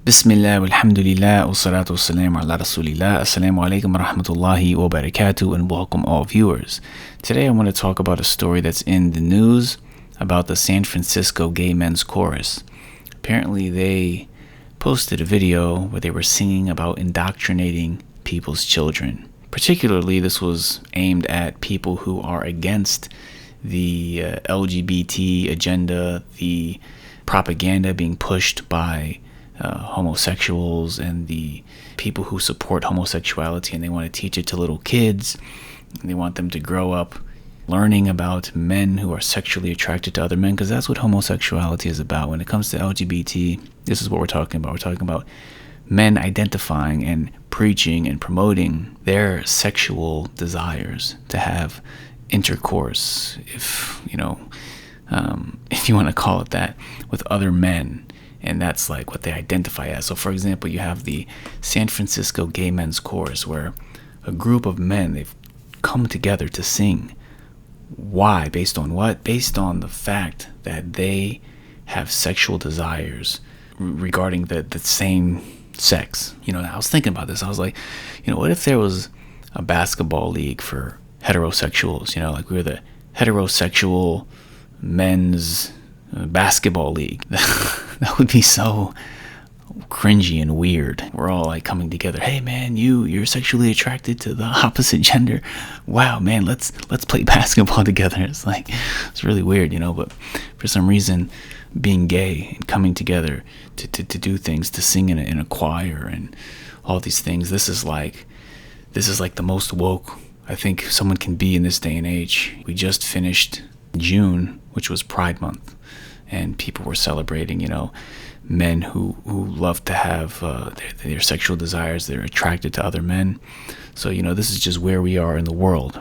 Bismillah, walhamdulillah, wassalatu wassalamu ala rasulillah. Assalamu alaikum wa rahmatullahi wa barakatuh, and welcome all viewers. Today I want to talk about a story that's in the news about the San Francisco Gay Men's Chorus. Apparently they posted a video where they were singing about indoctrinating people's children. Particularly, this was aimed at people who are against the LGBT agenda, the propaganda being pushed by homosexuals and the people who support homosexuality, and they want to teach it to little kids, and they want them to grow up learning about men who are sexually attracted to other men, because that's what homosexuality is about. When it comes to LGBT, this is what we're talking about. We're talking about men identifying and preaching and promoting their sexual desires to have intercourse, if you want to call it that, with other men. And that's like what they identify as. So for example, you have the San Francisco Gay Men's Chorus, where a group of men, they've come together to sing. Why? Based on what? Based on the fact that they have sexual desires regarding the same sex. I was thinking about this. I was like, what if there was a basketball league for heterosexuals? Like we were the heterosexual men's basketball league. That would be so cringy and weird. We're all like coming together. Hey man, you're sexually attracted to the opposite gender. Wow man, let's play basketball together. It's really weird, But for some reason, being gay and coming together to do things, to sing in a choir and all these things, this is like the most woke I think someone can be in this day and age. We just finished June, which was Pride Month, and people were celebrating, men who love to have their sexual desires. They're attracted to other men. So, this is just where we are in the world.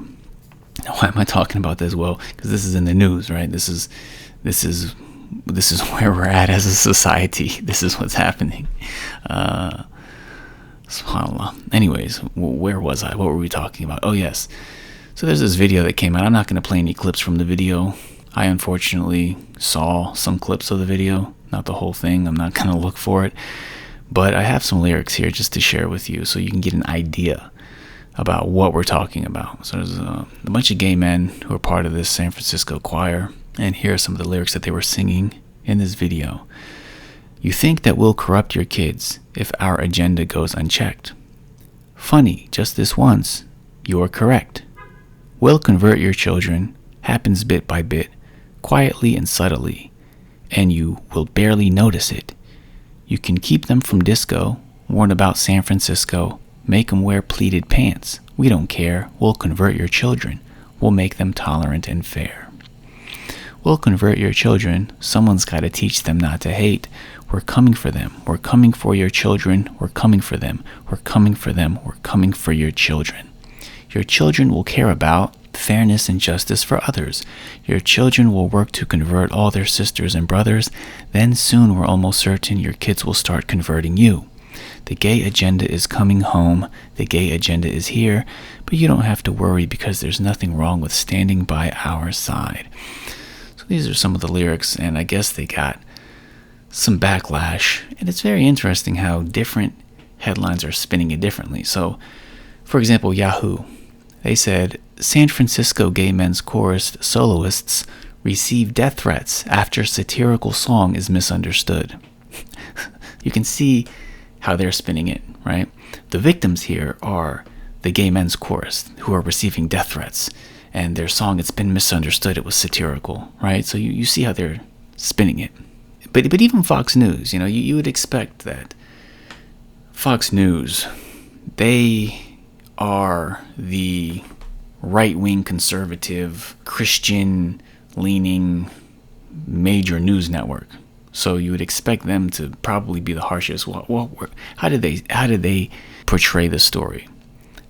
Now, why am I talking about this? Well, because this is in the news, right? This is where we're at as a society. This is what's happening. SubhanAllah. Anyways, where was I? What were we talking about? Oh, yes. So there's this video that came out. I'm not going to play any clips from the video. I unfortunately saw some clips of the video, not the whole thing. I'm not going to look for it. But I have some lyrics here just to share with you so you can get an idea about what we're talking about. So there's a bunch of gay men who are part of this San Francisco choir. And here are some of the lyrics that they were singing in this video. You think that we'll corrupt your kids if our agenda goes unchecked. Funny, just this once, you're correct. We'll convert your children, happens bit by bit, quietly and subtly, and you will barely notice it. You can keep them from disco, warn about San Francisco, make them wear pleated pants. We don't care. We'll convert your children. We'll make them tolerant and fair. We'll convert your children. Someone's got to teach them not to hate. We're coming for them. We're coming for your children. We're coming for them. We're coming for them. We're coming for your children. Your children will care about fairness and justice for others. Your children will work to convert all their sisters and brothers. Then soon we're almost certain your kids will start converting you. The gay agenda is coming home. The gay agenda is here. But you don't have to worry because there's nothing wrong with standing by our side. So these are some of the lyrics, and I guess they got some backlash. And it's very interesting how different headlines are spinning it differently. So, for example, Yahoo, they said, San Francisco Gay Men's Chorus soloists receive death threats after satirical song is misunderstood. You can see how they're spinning it, right? The victims here are the Gay Men's Chorus who are receiving death threats, and their song, it's been misunderstood, it was satirical, right? So you see how they're spinning it. But even Fox News, you would expect that Fox News, they are the right-wing conservative Christian-leaning major news network. So you would expect them to probably be the harshest. Well, how did they portray the story?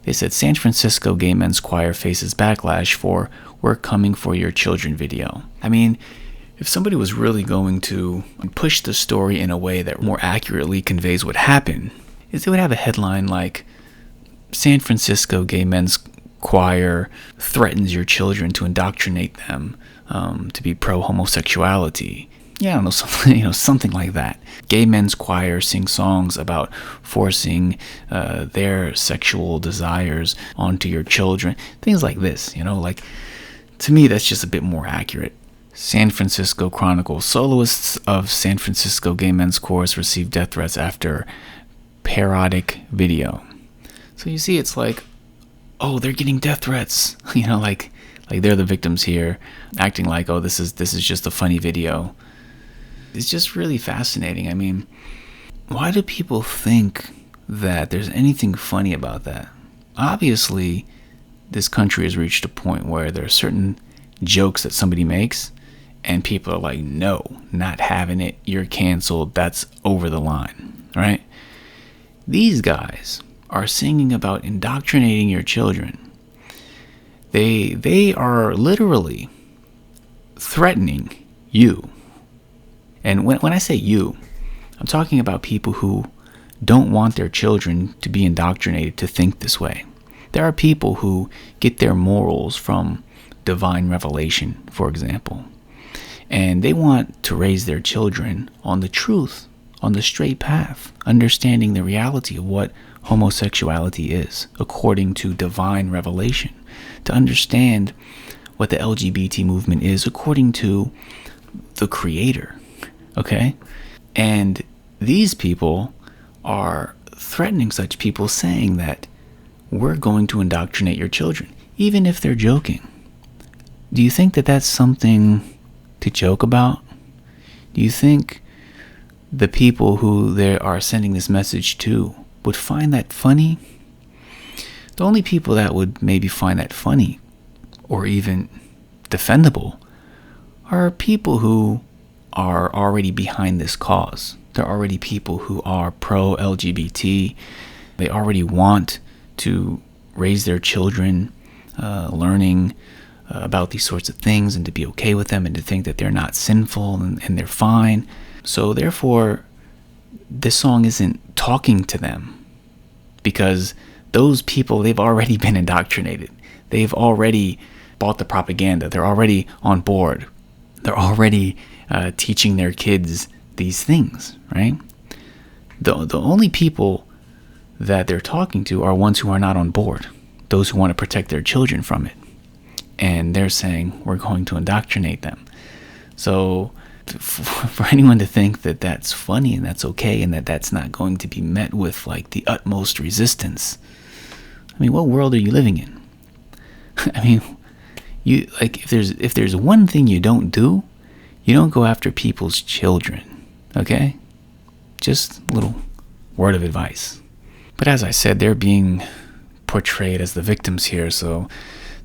They said San Francisco Gay Men's Choir faces backlash for "We're Coming for Your Children" video. I mean, if somebody was really going to push the story in a way that more accurately conveys what happened, is they would have a headline like San Francisco Gay Men's Choir threatens your children to indoctrinate them to be pro-homosexuality. I don't know, something, something like that. Gay men's choir sing songs about forcing their sexual desires onto your children. Things like this, like, to me, that's just a bit more accurate. San Francisco Chronicle: soloists of San Francisco gay men's chorus receive death threats after parodic video. So you see, it's like, oh, they're getting death threats. Like they're the victims here, acting like, oh, this is just a funny video. It's just really fascinating. I mean, why do people think that there's anything funny about that? Obviously, this country has reached a point where there are certain jokes that somebody makes, and people are like, no, not having it. You're canceled. That's over the line, right? These guys are singing about indoctrinating your children. They are literally threatening you. And when I say you, I'm talking about people who don't want their children to be indoctrinated to think this way. There are people who get their morals from divine revelation, for example, and they want to raise their children on the truth, on the straight path, understanding the reality of what homosexuality is according to divine revelation, to understand what the LGBT movement is according to the Creator. Okay? And these people are threatening such people, saying that we're going to indoctrinate your children, even if they're joking. Do you think that that's something to joke about? Do you think the people who they are sending this message to would find that funny? The only people that would maybe find that funny or even defendable are people who are already behind this cause. They're already people who are pro-LGBT. They already want to raise their children learning about these sorts of things, and to be okay with them, and to think that they're not sinful and they're fine. So therefore, this song isn't talking to them, because those people, they've already been indoctrinated. They've already bought the propaganda. They're already on board. They're already teaching their kids these things, right? The only people that they're talking to are ones who are not on board, those who want to protect their children from it. And they're saying, we're going to indoctrinate them. So for anyone to think that that's funny and that's okay, and that that's not going to be met with like the utmost resistance, I mean, what world are you living in? I mean, you like, if there's one thing you don't do, you don't go after people's children. Okay? Just a little word of advice. But as I said, they're being portrayed as the victims here, so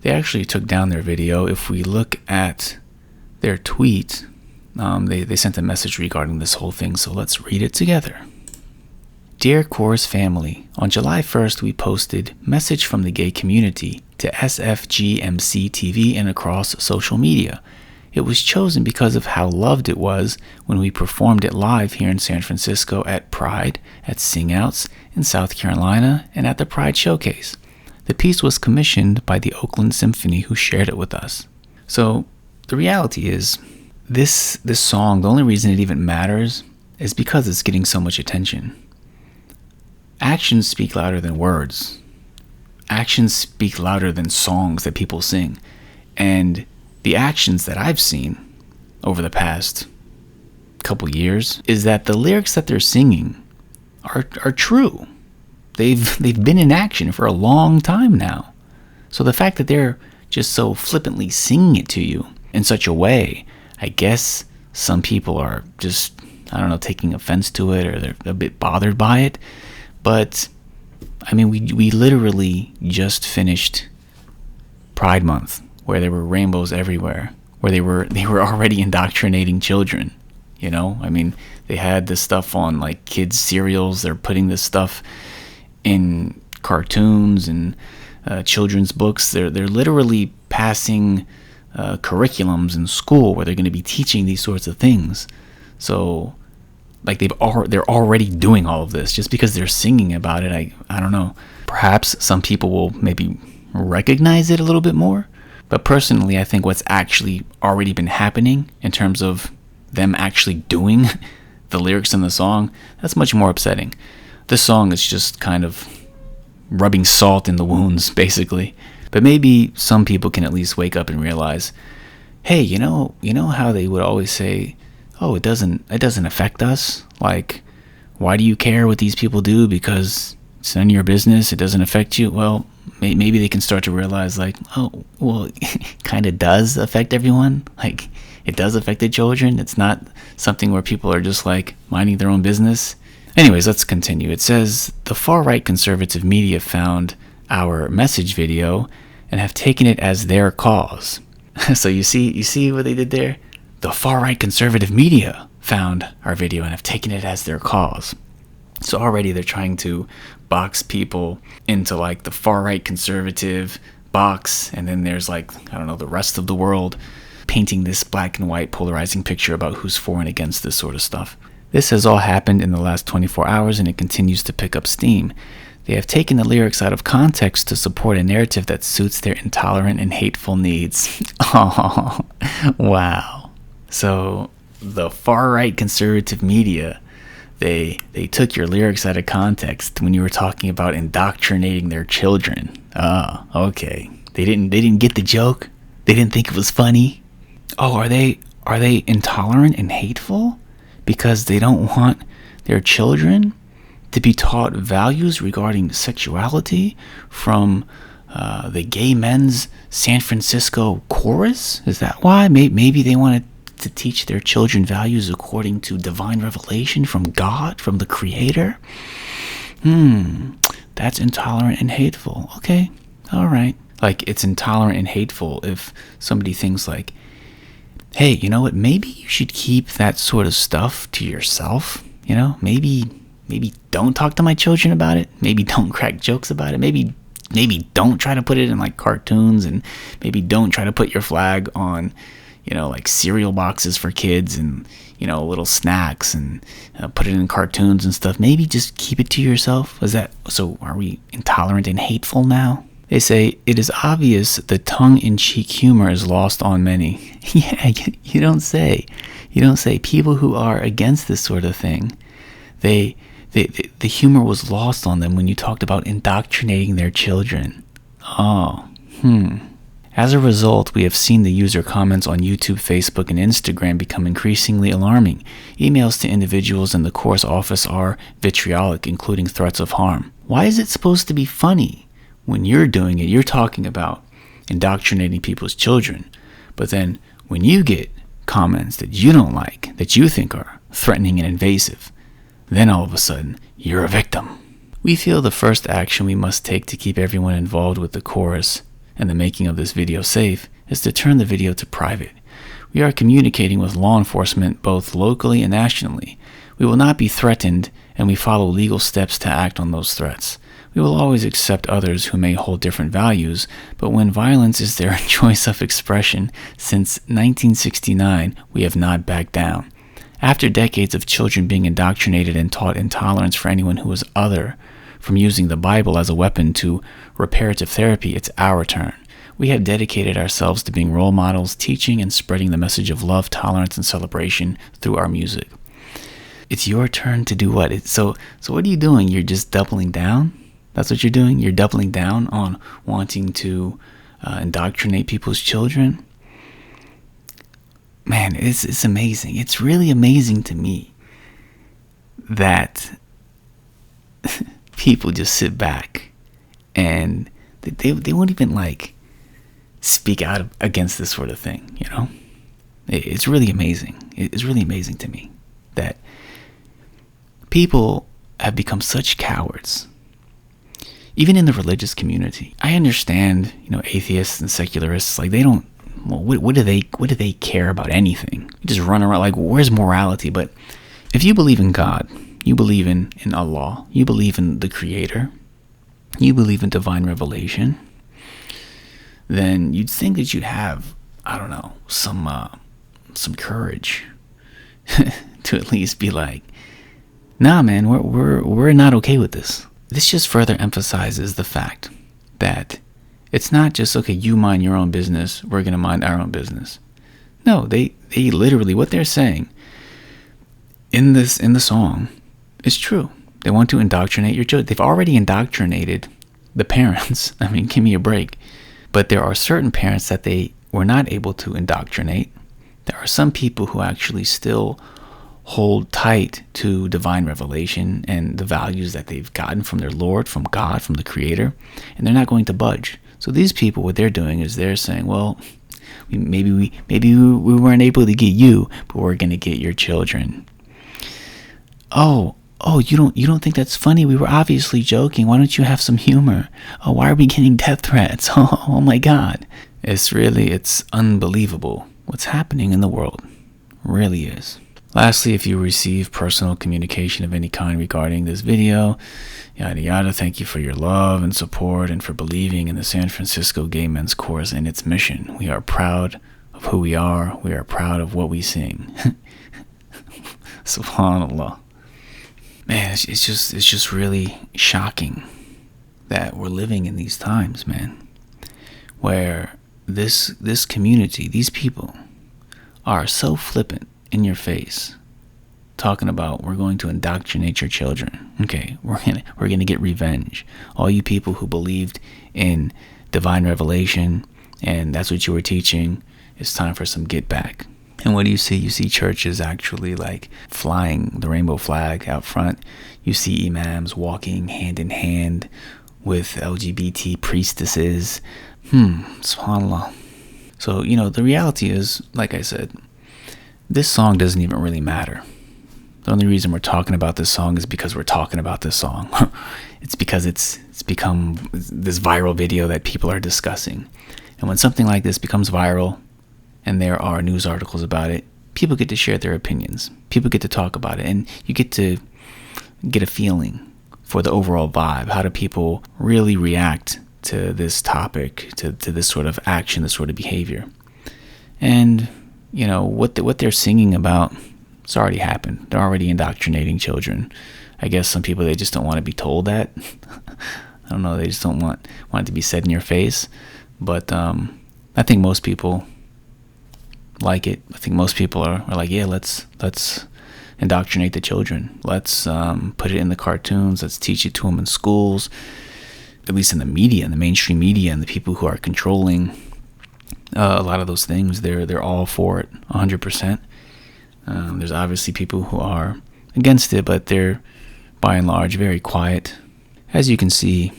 they actually took down their video. If we look at their tweet, they sent a message regarding this whole thing, so let's read it together. Dear Chorus family, on July 1st, we posted message from the gay community to SFGMC TV and across social media. It was chosen because of how loved it was when we performed it live here in San Francisco at Pride, at Singouts in South Carolina, and at the Pride Showcase. The piece was commissioned by the Oakland Symphony, who shared it with us. So the reality is, this song, the only reason it even matters is because it's getting so much attention. Actions speak louder than words. Actions speak louder than songs that people sing. And the actions that I've seen over the past couple years is that the lyrics that they're singing are true. They've been in action for a long time now. So the fact that they're just so flippantly singing it to you in such a way, I guess some people are just, I don't know, taking offense to it, or they're a bit bothered by it. But I mean, we literally just finished Pride Month, where there were rainbows everywhere, where they were already indoctrinating children. You know, I mean, they had this stuff on like kids' cereals. They're putting this stuff in cartoons and children's books. They're literally passing curriculums in school where they're going to be teaching these sorts of things. So like they're already doing all of this just because they're singing about it. I don't know. Perhaps some people will maybe recognize it a little bit more. But personally, I think what's actually already been happening in terms of them actually doing the lyrics in the song, that's much more upsetting. This song is just kind of rubbing salt in the wounds, basically. But maybe some people can at least wake up and realize, hey, you know how they would always say, oh, it doesn't affect us? Like, why do you care what these people do? Because it's none of your business. It doesn't affect you. Well, maybe they can start to realize, like, oh, well, it kind of does affect everyone. Like, it does affect the children. It's not something where people are just like minding their own business. Anyways, let's continue. It says the far-right conservative media found our message video and have taken it as their cause. So you see what they did there? The far-right conservative media found our video and have taken it as their cause. So already they're trying to box people into like the far-right conservative box, and then there's like, I don't know, the rest of the world painting this black and white polarizing picture about who's for and against this sort of stuff. This has all happened in the last 24 hours, and it continues to pick up steam. They have taken the lyrics out of context to support a narrative that suits their intolerant and hateful needs. Oh, wow. So the far-right conservative media, they took your lyrics out of context when you were talking about indoctrinating their children. Oh, okay. They didn't get the joke? They didn't think it was funny? Oh, are they intolerant and hateful because they don't want their children to be taught values regarding sexuality from the gay men's San Francisco chorus? Is that why? Maybe they wanted to teach their children values according to divine revelation from God, from the Creator? That's intolerant and hateful. Okay, all right. Like, it's intolerant and hateful if somebody thinks like, hey, you know what, maybe you should keep that sort of stuff to yourself. You know, maybe don't talk to my children about it. Maybe don't crack jokes about it. Maybe don't try to put it in like cartoons, and maybe don't try to put your flag on, you know, like cereal boxes for kids and, you know, little snacks, and put it in cartoons and stuff. Maybe just keep it to yourself. So are we intolerant and hateful now? They say, it is obvious the tongue-in-cheek humor is lost on many. Yeah, you don't say. You don't say. People who are against this sort of thing, the humor was lost on them when you talked about indoctrinating their children. As a result, we have seen the user comments on YouTube, Facebook, and Instagram become increasingly alarming. Emails to individuals in the course office are vitriolic, including threats of harm. Why is it supposed to be funny? When you're doing it, you're talking about indoctrinating people's children. But then when you get comments that you don't like, that you think are threatening and invasive, then all of a sudden, you're a victim. We feel the first action we must take to keep everyone involved with the chorus and the making of this video safe is to turn the video to private. We are communicating with law enforcement both locally and nationally. We will not be threatened, and we follow legal steps to act on those threats. We will always accept others who may hold different values, but when violence is their choice of expression, since 1969, we have not backed down. After decades of children being indoctrinated and taught intolerance for anyone who is other, from using the Bible as a weapon to reparative therapy, it's our turn. We have dedicated ourselves to being role models, teaching and spreading the message of love, tolerance, and celebration through our music. It's your turn to do what? So what are you doing? You're just doubling down? That's what you're doing? You're doubling down on wanting to indoctrinate people's children? Man, it's amazing. It's really amazing to me that people just sit back and they won't even like speak out against this sort of thing, you know? It's really amazing. It's really amazing to me that people have become such cowards. Even in the religious community, I understand, you know, atheists and secularists, like they don't, well, what do they care about anything? You just run around like, where's morality? But if you believe in God, you believe in Allah, you believe in the Creator, you believe in divine revelation, then you'd think that you'd have, I don't know, some courage to at least be like, nah, man, we're not okay with this. This just further emphasizes the fact that it's not just, okay, you mind your own business, we're going to mind our own business. No, they literally, what they're saying, in the song is true. They want to indoctrinate your children. They've already indoctrinated the parents. I mean, give me a break. But there are certain parents that they were not able to indoctrinate. There are some people who actually still hold tight to divine revelation and the values that they've gotten from their Lord, from God, from the Creator, and they're not going to budge. So these people, what they're doing is they're saying, well, maybe we weren't able to get you, but we're going to get your children. Oh, you don't think that's funny? We were obviously joking. Why don't you have some humor? Oh, why are we getting death threats? Oh my God. It's unbelievable what's happening in the world. Really is. Lastly, if you receive personal communication of any kind regarding this video, yada yada, thank you for your love and support and for believing in the San Francisco Gay Men's Chorus and its mission. We are proud of who we are. We are proud of what we sing. SubhanAllah. Man, it's just really shocking that we're living in these times, man, where this community, these people are so flippant in your face, talking about we're going to indoctrinate your children. Okay, we're gonna get revenge. All you people who believed in divine revelation and that's what you were teaching, it's time for some get back. And what do you see? You see churches actually like flying the rainbow flag out front. You see imams walking hand in hand with LGBT priestesses. SubhanAllah. So, the reality is, like I said, this song doesn't even really matter. The only reason we're talking about this song is because we're talking about this song. It's because it's become this viral video that people are discussing. And when something like this becomes viral and there are news articles about it, people get to share their opinions. People get to talk about it. And you get to get a feeling for the overall vibe. How do people really react to this topic, to this sort of action, this sort of behavior? And what they're singing about, it's already happened. They're already indoctrinating children. I guess some people, they just don't want to be told that. I don't know, they just don't want it to be said in your face. But I think most people like it. I think most people are like, yeah, let's indoctrinate the children. Let's put it in the cartoons. Let's teach it to them in schools, at least in the media, in the mainstream media, and the people who are controlling a lot of those things. They're all for it, 100%. There's obviously people who are against it, but they're by and large very quiet. As you can see,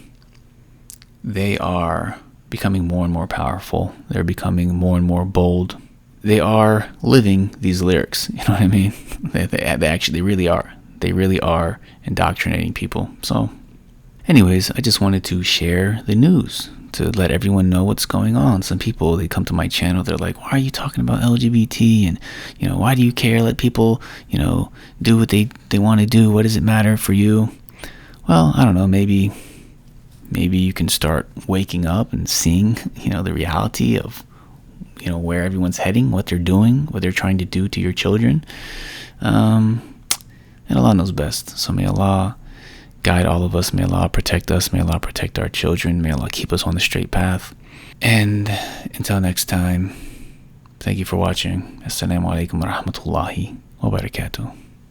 they are becoming more and more powerful. They're becoming more and more bold. They are living these lyrics. You know what I mean? They actually really are. They really are indoctrinating people. So anyways, I just wanted to share the news to let everyone know what's going on. Some people, they come to my channel, they're like, why are you talking about LGBT? And, why do you care? Let people, do what they want to do. What does it matter for you? Well, I don't know. Maybe you can start waking up and seeing, the reality of, where everyone's heading, what they're doing, what they're trying to do to your children. And Allah knows best. So may Allah guide all of us. May Allah protect us. May Allah protect our children. May Allah keep us on the straight path. And until next time, thank you for watching. Assalamu alaikum wa rahmatullahi wa barakatuh.